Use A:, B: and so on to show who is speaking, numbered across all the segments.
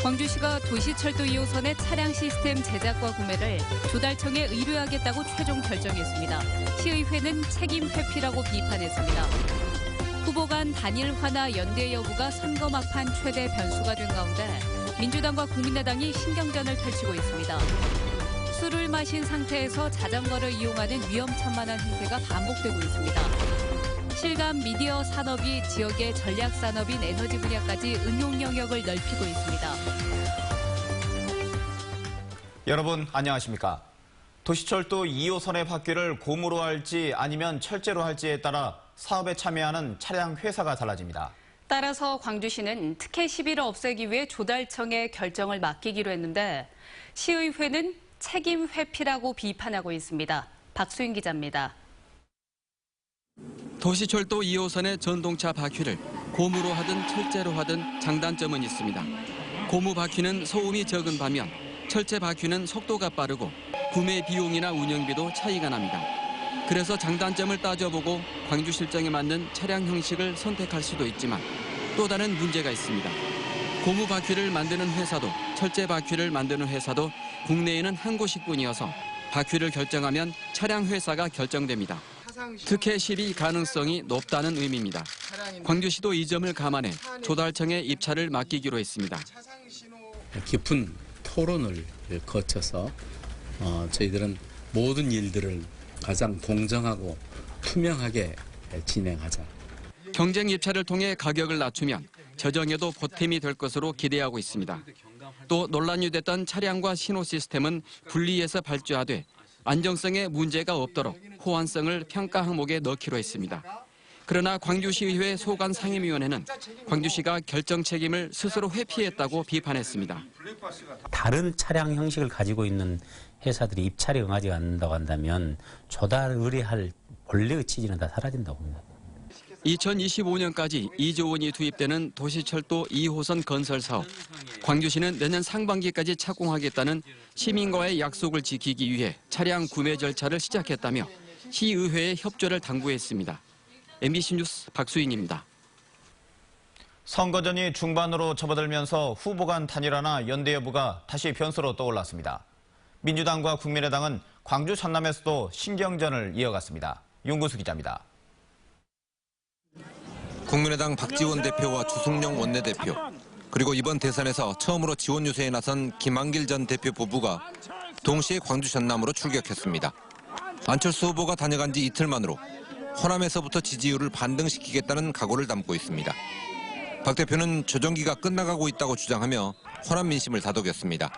A: 광주시가 도시철도 2호선의 차량 시스템 제작과 구매를 조달청에 의뢰하겠다고 최종 결정했습니다. 시의회는 책임 회피라고 비판했습니다. 후보 간 단일화나 연대 여부가 선거 막판 최대 변수가 된 가운데 민주당과 국민의당이 신경전을 펼치고 있습니다. 술을 마신 상태에서 자전거를 이용하는 위험천만한 행태가 반복되고 있습니다. 실감 미디어 산업이 지역의 전략 산업인 에너지 분야까지 응용 영역을 넓히고 있습니다.
B: 여러분 안녕하십니까? 도시철도 2호선의 바퀴를 고무로 할지 아니면 철제로 할지에 따라 사업에 참여하는 차량 회사가 달라집니다.
A: 따라서 광주시는 특혜 시비를 없애기 위해 조달청에 결정을 맡기기로 했는데 시의회는 책임 회피라고 비판하고 있습니다. 박수인 기자입니다.
C: 도시철도 2호선의 전동차 바퀴를 고무로 하든 철제로 하든 장단점은 있습니다. 고무 바퀴는 소음이 적은 반면 철제 바퀴는 속도가 빠르고 구매 비용이나 운영비도 차이가 납니다. 그래서 장단점을 따져보고 광주실정에 맞는 차량 형식을 선택할 수도 있지만 또 다른 문제가 있습니다. 고무 바퀴를 만드는 회사도 철제 바퀴를 만드는 회사도 국내에는 한 곳뿐이어서 바퀴를 결정하면 차량 회사가 결정됩니다. 특혜 시비 가능성이 높다는 의미입니다. 광주시도 이 점을 감안해 조달청에 입찰을 맡기기로 했습니다.
D: 깊은 토론을 거쳐서 저희들은 모든 일들을 가장 공정하고 투명하게 진행하자.
C: 경쟁 입찰을 통해 가격을 낮추면 저정에도 보탬이 될 것으로 기대하고 있습니다. 또 논란이 됐던 차량과 신호 시스템은 분리해서 발주하되 안정성에 문제가 없도록 호환성을 평가 항목에 넣기로 했습니다. 그러나 광주시의회 소관 상임위원회는 광주시가 결정 책임을 스스로 회피했다고 비판했습니다.
E: 다른 차량 형식을 가지고 있는 회사들이 입찰에 응하지 않는다고 한다면 조달 의뢰할 본래의 취지는 다 사라진다고 봅니다.
C: 2025년까지 2조 원이 투입되는 도시철도 2호선 건설 사업. 광주시는 내년 상반기까지 착공하겠다는 시민과의 약속을 지키기 위해 차량 구매 절차를 시작했다며 시의회의 협조를 당부했습니다. MBC 뉴스 박수인입니다.
B: 선거전이 중반으로 접어들면서 후보 간 단일화나 연대 여부가 다시 변수로 떠올랐습니다. 민주당과 국민의당은 광주 전남에서도 신경전을 이어갔습니다. 윤구수 기자입니다.
F: 국민의당 박지원 대표와 주승용 원내대표, 그리고 이번 대선에서 처음으로 지원 유세에 나선 김한길 전 대표 부부가 동시에 광주 전남으로 출격했습니다. 안철수 후보가 다녀간 지 이틀 만으로 호남에서부터 지지율을 반등시키겠다는 각오를 담고 있습니다. 박 대표는 조정기가 끝나가고 있다고 주장하며 호남 민심을 다독였습니다.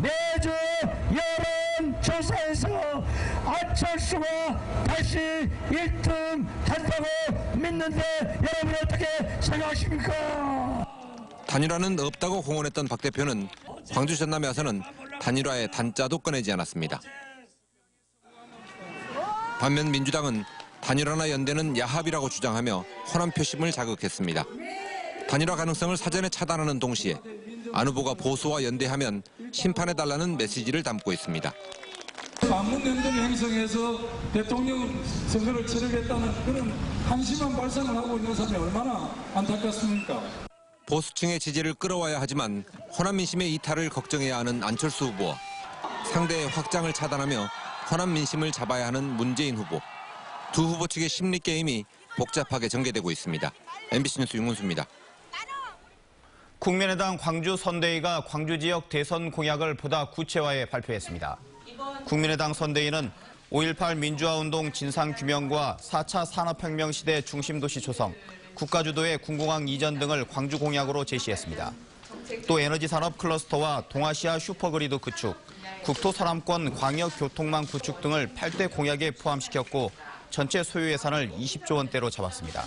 G: 내주 여론조사에서 안철수가 다시 1등 한다고 믿는데 여러분 어떻게 생각하십니까?
F: 단일화는 없다고 공언했던 박 대표는 광주 전남에 와서는 단일화의 단자도 꺼내지 않았습니다. 반면 민주당은 단일화나 연대는 야합이라고 주장하며 호남 표심을 자극했습니다. 단일화 가능성을 사전에 차단하는 동시에 안 후보가 보수와 연대하면 심판해달라는 메시지를 담고 있습니다.
H: 반문연대를 형성해서 대통령 선거를 치르겠다는 그런 한심한 발상을 하고 있는 사람이 얼마나 안타깝습니까?
F: 보수층의 지지를 끌어와야 하지만 호남 민심의 이탈을 걱정해야 하는 안철수 후보와 상대의 확장을 차단하며 호남 민심을 잡아야 하는 문재인 후보. 두 후보 측의 심리 게임이 복잡하게 전개되고 있습니다. MBC 뉴스 윤문수입니다.
B: 국민의당 광주 선대위가 광주 지역 대선 공약을 보다 구체화해 발표했습니다. 국민의당 선대위는 5.18 민주화운동 진상규명과 4차 산업혁명 시대 중심도시 조성, 국가주도의 군공항 이전 등을 광주 공약으로 제시했습니다. 또 에너지산업 클러스터와 동아시아 슈퍼그리드 구축, 국토산업권 광역교통망 구축 등을 8대 공약에 포함시켰고 전체 소요 예산을 20조 원대로 잡았습니다.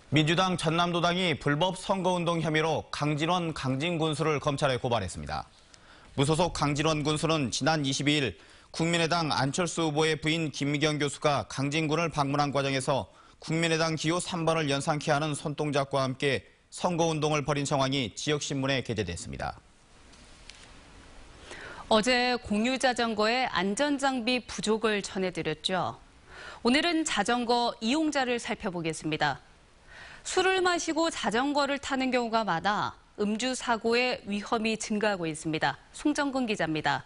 B: 민주당 전남도당이 불법 선거운동 혐의로 강진원 강진군수를 검찰에 고발했습니다. 무소속 강진원 군수는 지난 22일 국민의당 안철수 후보의 부인 김미경 교수가 강진군을 방문한 과정에서 국민의당 기호 3번을 연상케 하는 손동작과 함께 선거운동을 벌인 정황이 지역신문에 게재됐습니다.
A: 어제 공유자전거의 안전장비 부족을 전해드렸죠. 오늘은 자전거 이용자를 살펴보겠습니다. 술을 마시고 자전거를 타는 경우가 많아 음주 사고의 위험이 증가하고 있습니다. 송정근 기자입니다.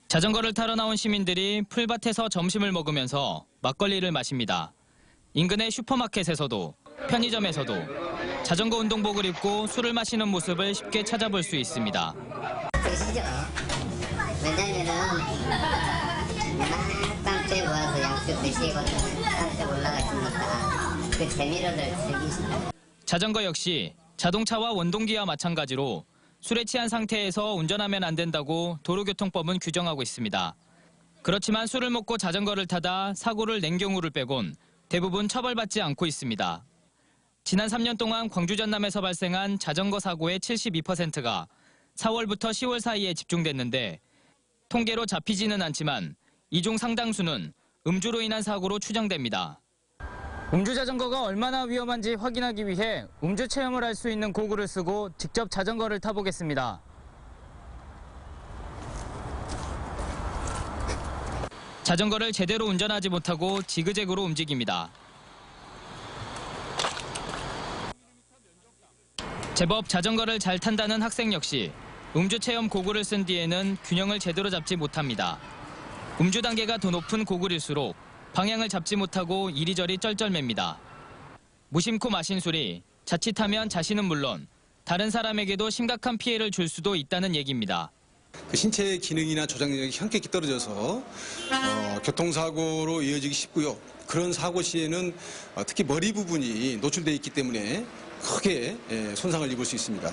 I: 자전거를 타러 나온 시민들이 풀밭에서 점심을 먹으면서 막걸리를 마십니다. 인근의 슈퍼마켓에서도 편의점에서도 자전거 운동복을 입고 술을 마시는 모습을 쉽게 찾아볼 수 있습니다.
J: 드시죠. 왜냐면은 막땅 떼고 와서 양주 드시고 산에 올라가시니까 그 재미로들 즐기시죠.
I: 자전거 역시 자동차와 원동기와 마찬가지로 술에 취한 상태에서 운전하면 안 된다고 도로교통법은 규정하고 있습니다. 그렇지만 술을 먹고 자전거를 타다 사고를 낸 경우를 빼곤 대부분 처벌받지 않고 있습니다. 지난 3년 동안 광주 전남에서 발생한 자전거 사고의 72%가 4월부터 10월 사이에 집중됐는데 통계로 잡히지는 않지만 이 중 상당수는 음주로 인한 사고로 추정됩니다. 음주 자전거가 얼마나 위험한지 확인하기 위해 음주 체험을 할 수 있는 고글을 쓰고 직접 자전거를 타보겠습니다. 자전거를 제대로 운전하지 못하고 지그재그로 움직입니다. 제법 자전거를 잘 탄다는 학생 역시 음주 체험 고글을 쓴 뒤에는 균형을 제대로 잡지 못합니다. 음주 단계가 더 높은 고글일수록 방향을 잡지 못하고 이리저리 쩔쩔맵니다. 무심코 마신 술이 자칫하면 자신은 물론 다른 사람에게도 심각한 피해를 줄 수도 있다는 얘기입니다.
K: 그 신체 기능이나 조작력이 현격히 떨어져서 교통사고로 이어지기 쉽고요. 그런 사고 시에는 특히 머리 부분이 노출되어 있기 때문에 크게 손상을 입을 수 있습니다.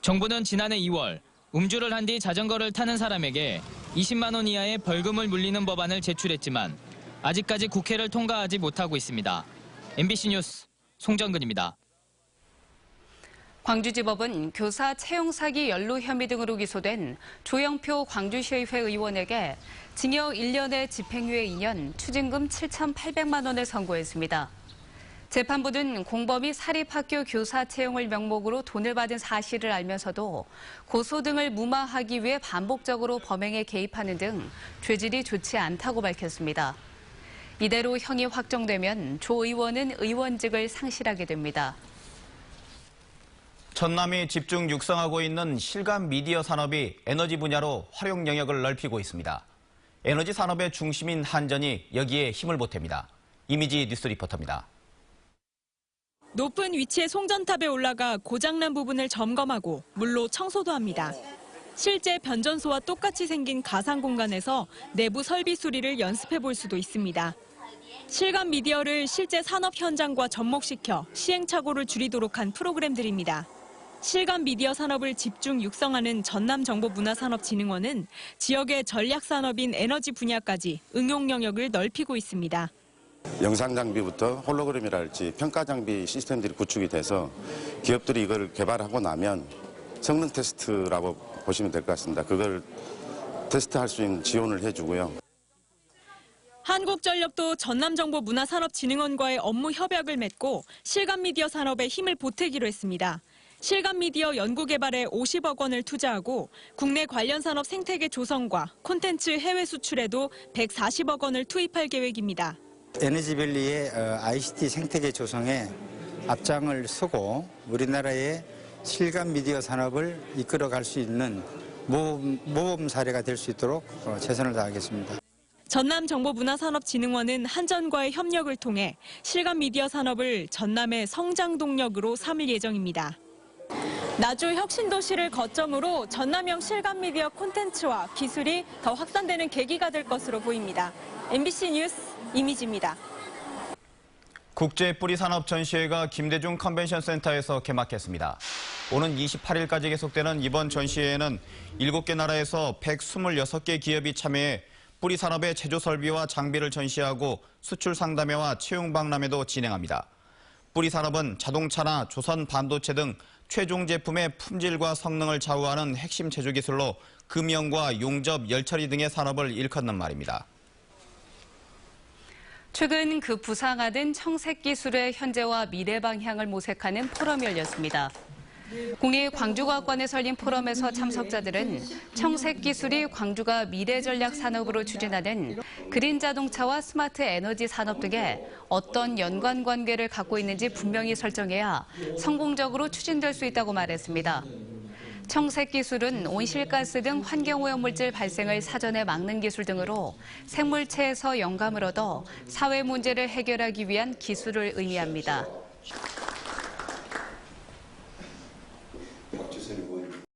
I: 정부는 지난해 2월 음주를 한 뒤 자전거를 타는 사람에게 20만 원 이하의 벌금을 물리는 법안을 제출했지만 아직까지 국회를 통과하지 못하고 있습니다. MBC 뉴스 송정근입니다.
A: 광주지법은 교사 채용 사기 연루 혐의 등으로 기소된 조영표 광주시의회 의원에게 징역 1년에 집행유예 2년, 추징금 7,800만 원을 선고했습니다. 재판부는 공범이 사립학교 교사 채용을 명목으로 돈을 받은 사실을 알면서도 고소 등을 무마하기 위해 반복적으로 범행에 개입하는 등 죄질이 좋지 않다고 밝혔습니다. 이대로 형이 확정되면 조 의원은 의원직을 상실하게 됩니다.
B: 전남이 집중 육성하고 있는 실감 미디어 산업이 에너지 분야로 활용 영역을 넓히고 있습니다. 에너지 산업의 중심인 한전이 여기에 힘을 보탭니다. 이미지 뉴스 리포터입니다.
L: 높은 위치의 송전탑에 올라가 고장난 부분을 점검하고 물로 청소도 합니다. 실제 변전소와 똑같이 생긴 가상 공간에서 내부 설비 수리를 연습해 볼 수도 있습니다. 실감 미디어를 실제 산업 현장과 접목시켜 시행착오를 줄이도록 한 프로그램들입니다. 실감 미디어 산업을 집중 육성하는 전남정보문화산업진흥원은 지역의 전략산업인 에너지 분야까지 응용 영역을 넓히고 있습니다.
M: 영상 장비부터 홀로그램이랄지 평가 장비 시스템들이 구축이 돼서 기업들이 이걸 개발하고 나면 성능 테스트라고 보시면 될 것 같습니다. 그걸 테스트할 수 있는 지원을 해주고요.
L: 한국전력도 전남정보문화산업진흥원과의 업무 협약을 맺고 실감 미디어 산업에 힘을 보태기로 했습니다. 실감 미디어 연구 개발에 50억 원을 투자하고 국내 관련 산업 생태계 조성과 콘텐츠 해외 수출에도 140억 원을 투입할 계획입니다.
N: 에너지밸리의 ICT 생태계 조성에 앞장을 서고 우리나라의 실감 미디어 산업을 이끌어갈 수 있는 모범 사례가 될 수 있도록 최선을 다하겠습니다.
L: 전남정보문화산업진흥원은 한전과의 협력을 통해 실감 미디어 산업을 전남의 성장 동력으로 삼을 예정입니다. 나주 혁신도시를 거점으로 전남형 실감 미디어 콘텐츠와 기술이 더 확산되는 계기가 될 것으로 보입니다. MBC 뉴스 이미지입니다.
B: 국제뿌리산업 전시회가 김대중 컨벤션센터에서 개막했습니다. 오는 28일까지 계속되는 이번 전시회에는 7개 나라에서 126개 기업이 참여해 뿌리산업의 제조 설비와 장비를 전시하고 수출 상담회와 채용 박람회도 진행합니다. 뿌리산업은 자동차나 조선 반도체 등 최종 제품의 품질과 성능을 좌우하는 핵심 제조 기술로 금형과 용접, 열처리 등의 산업을 일컫는 말입니다.
A: 최근 부상하던 청색 기술의 현재와 미래 방향을 모색하는 포럼이 열렸습니다. 공익 광주과학관에서 열린 포럼에서 참석자들은 청색 기술이 광주가 미래 전략 산업으로 추진하는 그린 자동차와 스마트 에너지 산업 등에 어떤 연관 관계를 갖고 있는지 분명히 설정해야 성공적으로 추진될 수 있다고 말했습니다. 청색 기술은 온실가스 등 환경오염물질 발생을 사전에 막는 기술 등으로 생물체에서 영감을 얻어 사회 문제를 해결하기 위한 기술을 의미합니다.